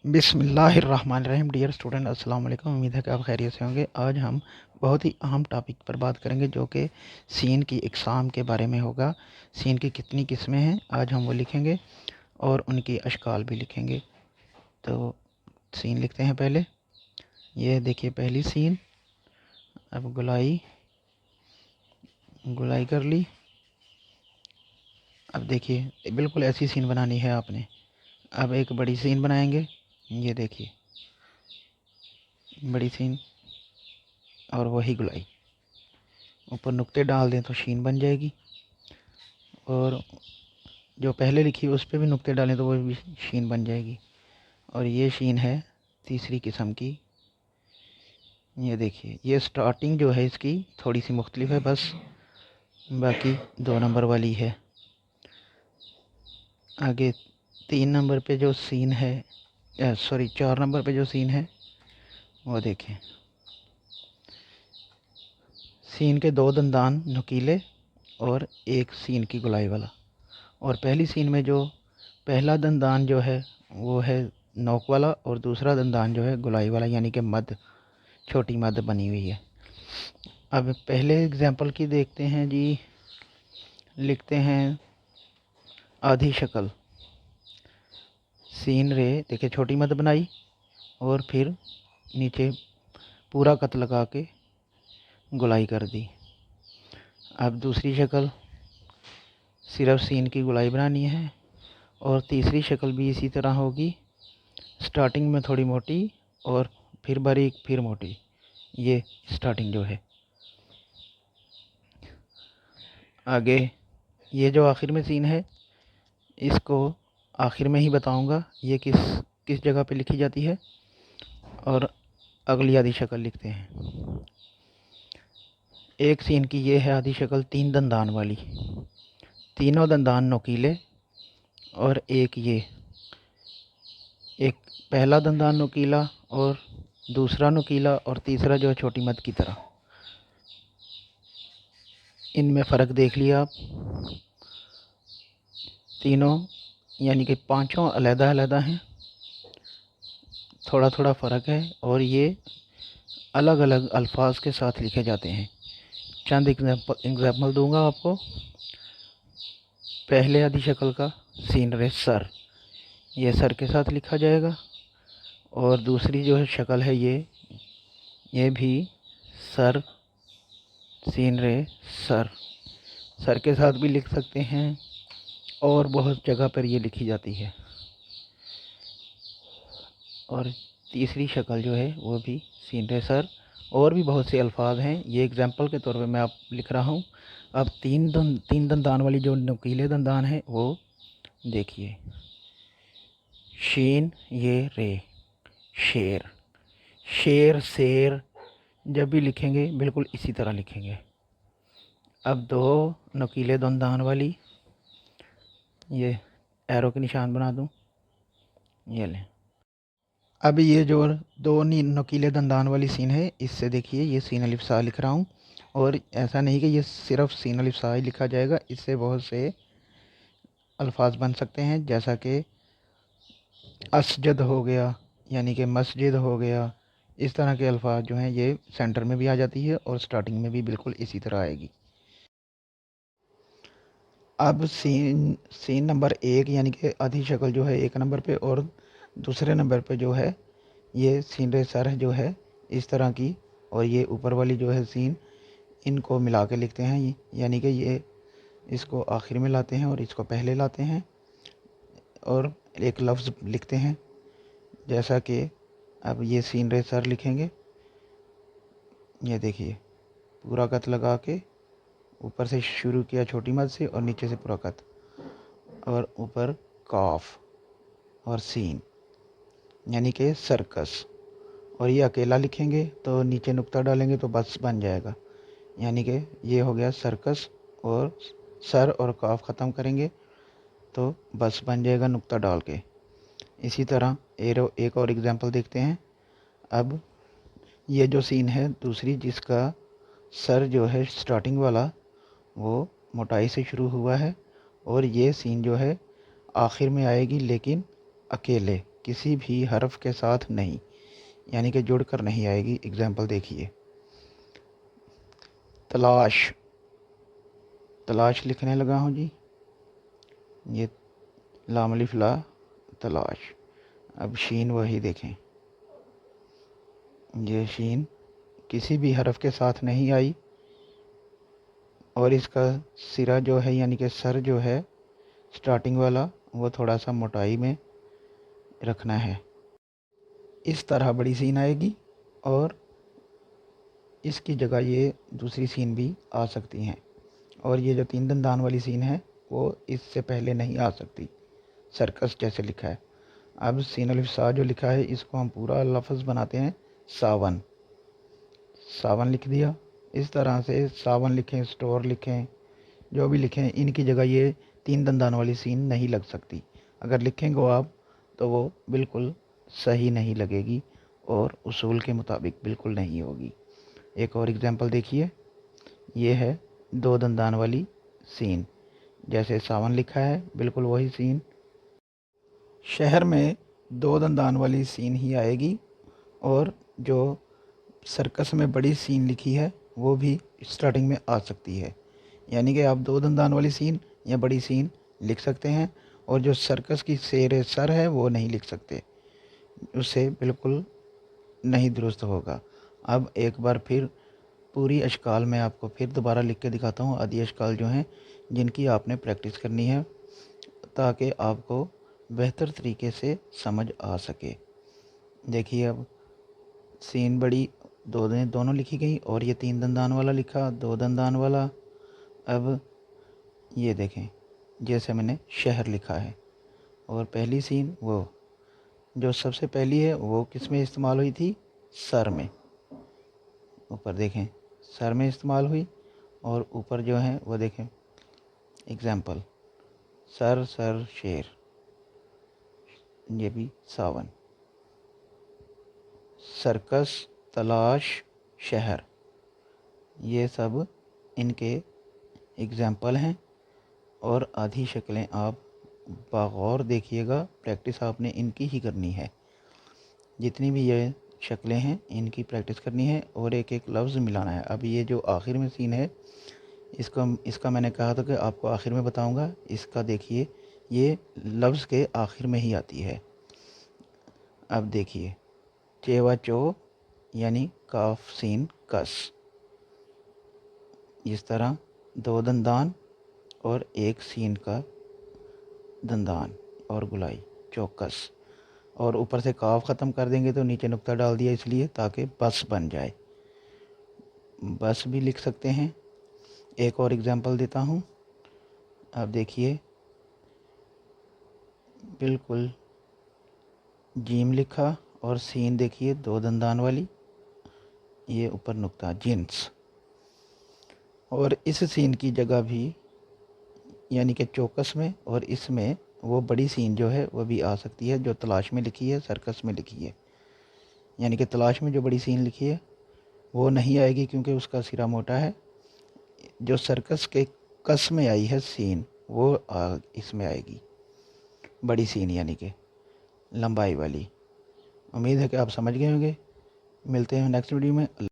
बिस्मिल्लाहिर्रहमानिर्रहीम। Dear student, अस्सलाम वालेकुम। उम्मीद है कि आप खैरियत से होंगे। आज हम बहुत ही अहम टॉपिक पर बात करेंगे जो कि सीन की इकसाम के बारे में होगा। सीन की कितनी किस्में हैं आज हम वो लिखेंगे और उनकी अशकाल भी लिखेंगे। तो सीन लिखते हैं पहले। ये देखिए पहली सीन। अब गुलाई गुलाई कर ली। अब देखिए बिल्कुल ऐसी सीन बनानी है आपने। अब एक बड़ी सीन बनाएंगे। ये देखिए बड़ी सीन और वही गुलाई। ऊपर नुक्ते डाल दें तो शीन बन जाएगी, और जो पहले लिखी उस पर भी नुक्ते डालें तो वो भी शीन बन जाएगी। और ये शीन है तीसरी किस्म की। ये देखिए ये स्टार्टिंग जो है इसकी थोड़ी सी मुख्तलिफ है बस, बाकी 2 नंबर वाली है। आगे 3 नंबर पे जो सीन है, सॉरी 4 नंबर पे जो सीन है वो देखें। सीन के 2 दंदान नुकीले और एक सीन की गुलाई वाला। और पहली सीन में जो पहला दंदान जो है वो है नोक वाला और दूसरा दंदान जो है गुलाई वाला, यानी कि मद, छोटी मद बनी हुई है। अब पहले एग्जांपल की देखते हैं जी। लिखते हैं आधी शक्ल। सीन रे, देखिए छोटी मद बनाई और फिर नीचे पूरा कत लगा के गुलाई कर दी। अब दूसरी शक्ल, सिर्फ सीन की गुलाई बनानी है और तीसरी शक्ल भी इसी तरह होगी। स्टार्टिंग में थोड़ी मोटी और फिर बारीक फिर मोटी। ये स्टार्टिंग जो है। आगे ये जो आखिर में सीन है इसको आखिर में ही बताऊंगा ये किस किस जगह पे लिखी जाती है। और अगली आधी शक्ल लिखते हैं। एक सीन की ये है आधी शक्ल 3 दंदान वाली। तीनों दंदान नुकीले और एक पहला दंदान नुकीला और दूसरा नुकीला और तीसरा जो है छोटी मद की तरह। इनमें फ़र्क देख लिया आप। तीनों यानी कि पांचों अलग-अलग हैं, थोड़ा थोड़ा फ़र्क है और ये अलग अलग अल्फाज के साथ लिखे जाते हैं। चंद एग्जाम्पल दूंगा आपको। पहले आधी शक्ल का सीन रे सर, ये सर के साथ लिखा जाएगा। और दूसरी जो है शक्ल है ये भी सर, सीन रे सर, सर के साथ भी लिख सकते हैं और बहुत जगह पर ये लिखी जाती है। और तीसरी शक्ल जो है वो भी सीन रे सर। और भी बहुत से अल्फाज हैं, ये एग्जाम्पल के तौर पे मैं आप लिख रहा हूँ। अब तीन दंदान वाली जो नुकीले दंदान है वो देखिए। शीन ये रे, शेर। शेर शेर जब भी लिखेंगे बिल्कुल इसी तरह लिखेंगे। अब 2 नुकीले दंदान वाली, ये एरो के निशान बना दूँ, ये लें। अब ये जो 2 नुकीले दंदान वाली सीन है इससे देखिए ये सीन अलिफ सा लिख रहा हूँ। और ऐसा नहीं कि ये सिर्फ सीन अलिफ सा ही लिखा जाएगा, इससे बहुत से अल्फाज बन सकते हैं, जैसा कि असजद हो गया, यानी कि मस्जिद हो गया। इस तरह के अल्फाज जो हैं ये सेंटर में भी आ जाती है और स्टार्टिंग में भी बिल्कुल इसी तरह आएगी। अब सीन सीन नंबर 1 यानी कि आधी शक्ल जो है 1 नंबर पे और दूसरे नंबर पे जो है ये सीन रे सर जो है इस तरह की। और ये ऊपर वाली जो है सीन, इनको मिला के लिखते हैं, यानी कि ये इसको आखिर में लाते हैं और इसको पहले लाते हैं और एक लफ्ज़ लिखते हैं। जैसा कि अब ये सीन रे सर लिखेंगे। ये देखिए पूरा कत लगा के ऊपर से शुरू किया छोटी मद से और नीचे से पूरा कत, और ऊपर काफ और सीन, यानी कि सर्कस। और ये अकेला लिखेंगे तो नीचे नुक्ता डालेंगे तो बस बन जाएगा, यानी कि ये हो गया सर्कस। और सर और काफ ख़त्म करेंगे तो बस बन जाएगा नुक्ता डाल के। इसी तरह एक और एग्जांपल देखते हैं। अब ये जो सीन है दूसरी, जिसका सर जो है स्टार्टिंग वाला वो मोटाई से शुरू हुआ है, और ये सीन जो है आखिर में आएगी लेकिन अकेले, किसी भी हर्फ के साथ नहीं, यानी कि जुड़कर नहीं आएगी। एग्जाम्पल देखिए, तलाश, तलाश लिखने लगा हूँ जी, ये लाम अलिफ ला, तलाश। अब शीन वही देखें, ये शीन किसी भी हर्फ के साथ नहीं आई और इसका सिरा जो है यानी कि सर जो है स्टार्टिंग वाला वो थोड़ा सा मोटाई में रखना है। इस तरह बड़ी सीन आएगी और इसकी जगह ये दूसरी सीन भी आ सकती हैं। और ये जो 3 दंदान वाली सीन है वो इससे पहले नहीं आ सकती, सर्कस जैसे लिखा है। अब सीन अलिफ सा जो लिखा है इसको हम पूरा लफ्ज़ बनाते हैं सावन। सावन लिख दिया। इस तरह से सावन लिखें, स्टोर लिखें, जो भी लिखें, इनकी जगह ये 3 दंदान वाली सीन नहीं लग सकती। अगर लिखेंगे आप तो वो बिल्कुल सही नहीं लगेगी और उसूल के मुताबिक बिल्कुल नहीं होगी। एक और एग्जांपल देखिए, ये है 2 दंदान वाली सीन, जैसे सावन लिखा है बिल्कुल वही सीन शहर में 2 दंदान वाली सीन ही आएगी। और जो सर्कस में बड़ी सीन लिखी है वो भी स्टार्टिंग में आ सकती है, यानी कि आप 2 दंदान वाली सीन या बड़ी सीन लिख सकते हैं और जो सर्कस की शेर सर है वो नहीं लिख सकते, उससे बिल्कुल नहीं दुरुस्त होगा। अब एक बार फिर पूरी अशकाल मैं आपको फिर दोबारा लिख के दिखाता हूँ, आदि अशकाल जो हैं जिनकी आपने प्रैक्टिस करनी है ताकि आपको बेहतर तरीके से समझ आ सके। देखिए, अब सीन बड़ी दोनों लिखी गई और ये 3 दंदान वाला लिखा, 2 दंदान वाला। अब ये देखें, जैसे मैंने शहर लिखा है और पहली सीन वो जो सबसे पहली है वो किस में इस्तेमाल हुई थी, सर में। ऊपर देखें, सर में इस्तेमाल हुई और ऊपर जो है वो देखें एग्जाम्पल, सर सर शेर, ये भी सावन, सर्कस, तलाश, शहर, ये सब इनके एग्जाम्पल हैं। और आधी शक्लें आप बगौर देखिएगा, प्रैक्टिस आपने इनकी ही करनी है। जितनी भी ये शक्लें हैं इनकी प्रैक्टिस करनी है और एक एक लफ्ज़ मिलाना है। अब ये जो आखिर में सीन है इसका मैंने कहा था कि आपको आखिर में बताऊंगा। इसका देखिए, ये लफ्ज़ के आखिर में ही आती है। अब देखिए, चेवा चो यानी काफ सीन कस, इस तरह 2 दंदान और एक सीन का दंदान और गुलाई, चौकस। और ऊपर से काफ ख़त्म कर देंगे तो नीचे नुक्ता डाल दिया इसलिए ताकि बस बन जाए, बस भी लिख सकते हैं। एक और एग्जांपल देता हूँ। अब देखिए, बिल्कुल जीम लिखा और सीन देखिए 2 दंदान वाली, ये ऊपर नुक्ता, जिन्स। और इस सीन की जगह भी यानी कि चौकस में और इसमें वो बड़ी सीन जो है वो भी आ सकती है जो तलाश में लिखी है, सर्कस में लिखी है। यानी कि तलाश में जो बड़ी सीन लिखी है वो नहीं आएगी क्योंकि उसका सिरा मोटा है। जो सर्कस के कस में आई है सीन वो इसमें आएगी, बड़ी सीन यानी कि लंबाई वाली। उम्मीद है कि आप समझ गए होंगे। मिलते हैं नेक्स्ट वीडियो में।